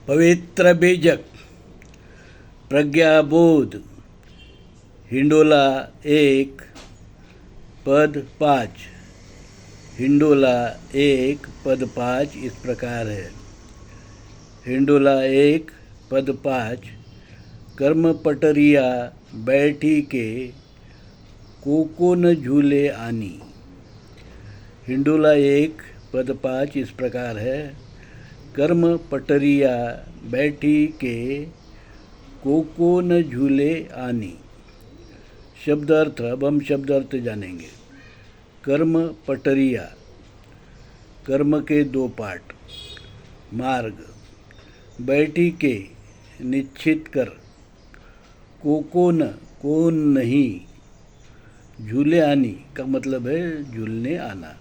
पवित्र बीजक प्रज्ञाबोध हिंडोला 1 पद 5। हिंडोला 1 पद 5 इस प्रकार है। हिंडोला 1 पद 5। कर्म पटरिया बैठी के कोको न झूले आनी। हिंडोला 1 पद 5 इस प्रकार है। कर्म पटरिया बैठी के कोको न झूले आनी। शब्द अर्थ, अब हम शब्द अर्थ जानेंगे। कर्म पटरिया, कर्म के दो पार्ट। मार्ग, बैठी के निश्चित कर। कोको न, कौन नहीं। झूले आनी का मतलब है झूलने आना।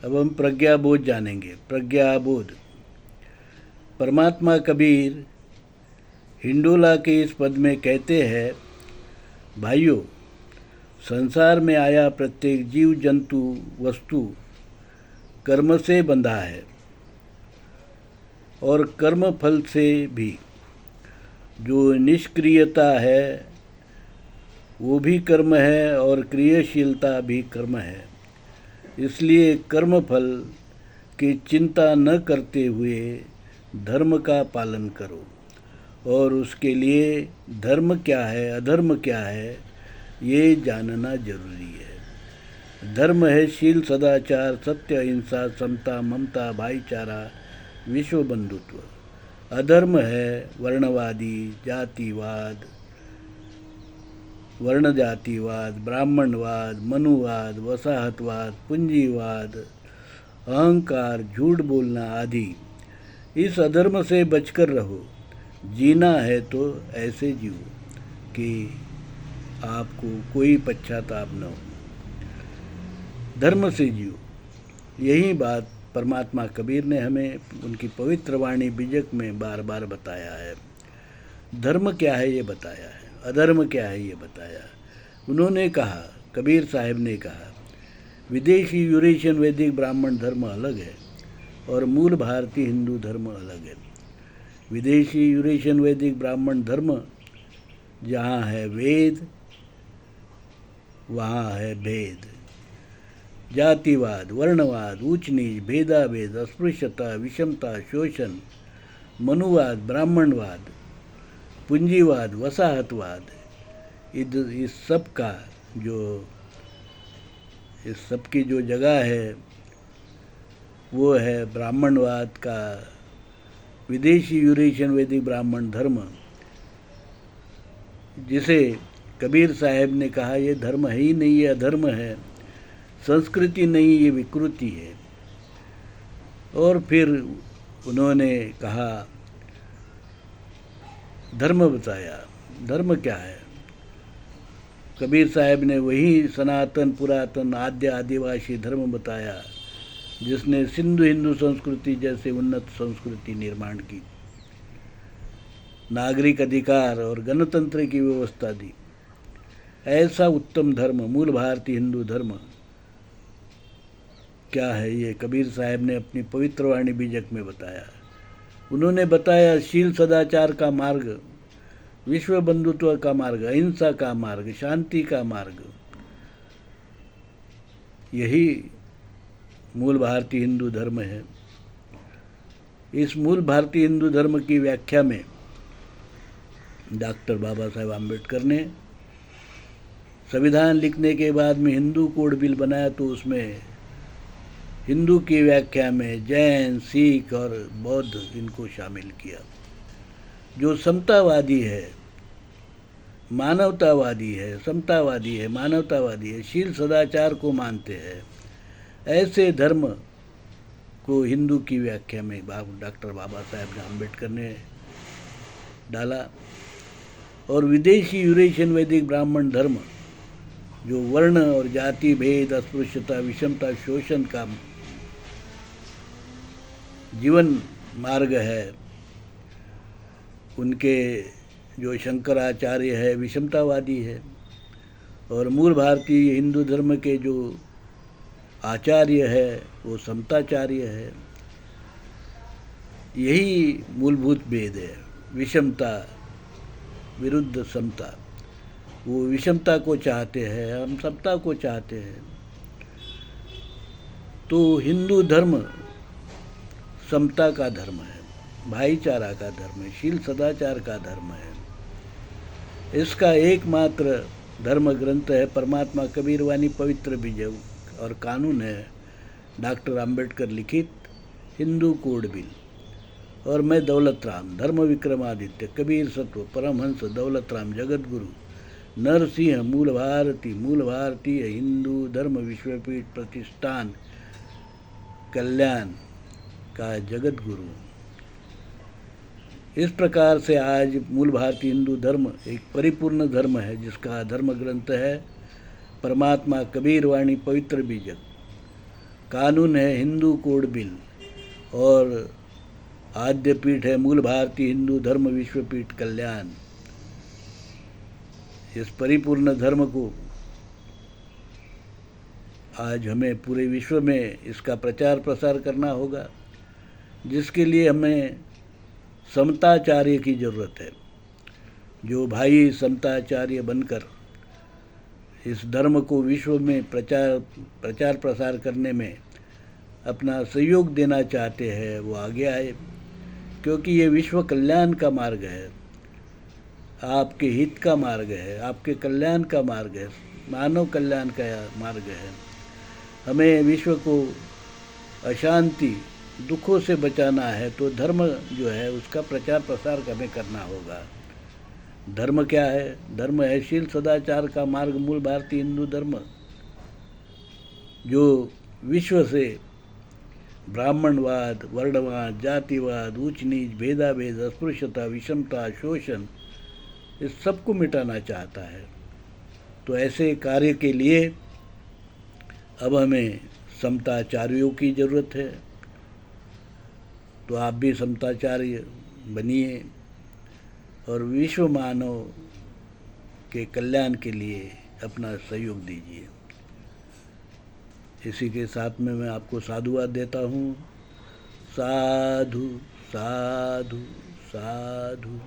अब हम प्रज्ञाबोध जानेंगे। प्रज्ञाबोध, परमात्मा कबीर हिंडोला के इस पद में कहते हैं, भाइयों, संसार में आया प्रत्येक जीव जंतु वस्तु कर्म से बंधा है और कर्म फल से भी। जो निष्क्रियता है वो भी कर्म है और क्रियाशीलता भी कर्म है। इसलिए कर्म फल की चिंता न करते हुए धर्म का पालन करो और उसके लिए धर्म क्या है अधर्म क्या है ये जानना जरूरी है। धर्म है शील, सदाचार, सत्य, अहिंसा, समता, ममता, भाईचारा, विश्व बंधुत्व। अधर्म है वर्णवादी, जातिवाद, वर्ण जातिवाद, ब्राह्मणवाद, मनुवाद, वसाहतवाद, पूंजीवाद, अहंकार, झूठ बोलना आदि। इस अधर्म से बचकर रहो। जीना है तो ऐसे जियो कि आपको कोई पश्चाताप न हो। धर्म से जियो, यही बात परमात्मा कबीर ने हमें उनकी पवित्र वाणी बीजक में बार बार बताया है। धर्म क्या है ये बताया है, अधर्म क्या है ये बताया। उन्होंने कहा, कबीर साहब ने कहा, विदेशी यूरेशियन वैदिक ब्राह्मण धर्म अलग है और मूल भारतीय हिंदू धर्म अलग है। विदेशी यूरेशियन वैदिक ब्राह्मण धर्म जहाँ है वेद वहाँ है भेद। जातिवाद, वर्णवाद, ऊंच नीच, भेदाभेद, अस्पृश्यता, विषमता, शोषण, मनुवाद, ब्राह्मणवाद, पूंजीवाद, वसाहतवाद, इस सब की जो जगह है वो है ब्राह्मणवाद का विदेशी यूरेशियन वैदिक ब्राह्मण धर्म, जिसे कबीर साहब ने कहा ये धर्म है ही नहीं, ये अधर्म है, संस्कृति नहीं, ये विकृति है। और फिर उन्होंने कहा, धर्म बताया। धर्म क्या है? कबीर साहब ने वही सनातन, पुरातन, आद्य आदिवासी धर्म बताया जिसने सिंधु हिंदू संस्कृति जैसे उन्नत संस्कृति निर्माण की, नागरिक अधिकार और गणतंत्र की व्यवस्था दी। ऐसा उत्तम धर्म, मूल भारतीय हिंदू धर्म क्या है ये कबीर साहब ने अपनी पवित्र वाणी बीजक में बताया। उन्होंने बताया शील सदाचार का मार्ग, विश्व बंधुत्व का मार्ग, अहिंसा का मार्ग, शांति का मार्ग, यही मूल भारतीय हिंदू धर्म है। इस मूल भारतीय हिंदू धर्म की व्याख्या में डॉक्टर बाबा साहेब आम्बेडकर ने संविधान लिखने के बाद में हिंदू कोड बिल बनाया, तो उसमें हिंदू की व्याख्या में जैन, सिख और बौद्ध इनको शामिल किया। जो समतावादी है, मानवतावादी है, समतावादी है, मानवतावादी है, शील सदाचार को मानते हैं, ऐसे धर्म को हिंदू की व्याख्या में डॉक्टर बाबा साहेब आम्बेडकर ने डाला। और विदेशी यूरेशियन वैदिक ब्राह्मण धर्म जो वर्ण और जाति भेद, अस्पृश्यता, विषमता, शोषण का जीवन मार्ग है, उनके जो शंकराचार्य है विषमतावादी है और मूल भारतीय हिंदू धर्म के जो आचार्य है वो समताचार्य है। यही मूलभूत भेद है, विषमता विरुद्ध समता। वो विषमता को चाहते हैं, हम समता को चाहते हैं। तो हिंदू धर्म समता का धर्म है, भाईचारा का धर्म है, शील सदाचार का धर्म है। इसका एकमात्र धर्म ग्रंथ है परमात्मा कबीर वाणी पवित्र बीज और कानून है डॉक्टर अंबेडकर लिखित हिंदू कोड बिल। और मैं दौलत राम धर्म विक्रमादित्य कबीर सत्व परमहंस दौलत राम जगत गुरु नरसिंह मूल भारतीय हिंदू धर्म विश्वपीठ प्रतिष्ठान कल्याण का जगत गुरु। इस प्रकार से आज मूल भारतीय हिंदू धर्म एक परिपूर्ण धर्म है, जिसका धर्म ग्रंथ है परमात्मा कबीर वाणी पवित्र बीजक, कानून है हिंदू कोड बिल और आद्य पीठ है मूल भारतीय हिंदू धर्म विश्वपीठ कल्याण। इस परिपूर्ण धर्म को आज हमें पूरे विश्व में इसका प्रचार प्रसार करना होगा, जिसके लिए हमें समताचार्य की ज़रूरत है। जो भाई समताचार्य बनकर इस धर्म को विश्व में प्रचार प्रसार करने में अपना सहयोग देना चाहते हैं, वो आगे आए, क्योंकि ये विश्व कल्याण का मार्ग है, आपके हित का मार्ग है, आपके कल्याण का मार्ग है, मानव कल्याण का मार्ग है। हमें विश्व को अशांति दुखों से बचाना है, तो धर्म जो है उसका प्रचार प्रसार हमें करना होगा। धर्म क्या है? धर्म है शील सदाचार का मार्ग, मूल भारतीय हिंदू धर्म, जो विश्व से ब्राह्मणवाद, वर्णवाद, जातिवाद, ऊंच नीच, भेदाभेद, अस्पृश्यता, विषमता, शोषण, इस सब को मिटाना चाहता है। तो ऐसे कार्य के लिए अब हमें समताचार्यों की ज़रूरत है। तो आप भी समताचार्य बनिए और विश्व मानव के कल्याण के लिए अपना सहयोग दीजिए। इसी के साथ में मैं आपको साधुवाद देता हूँ। साधु साधु साधु।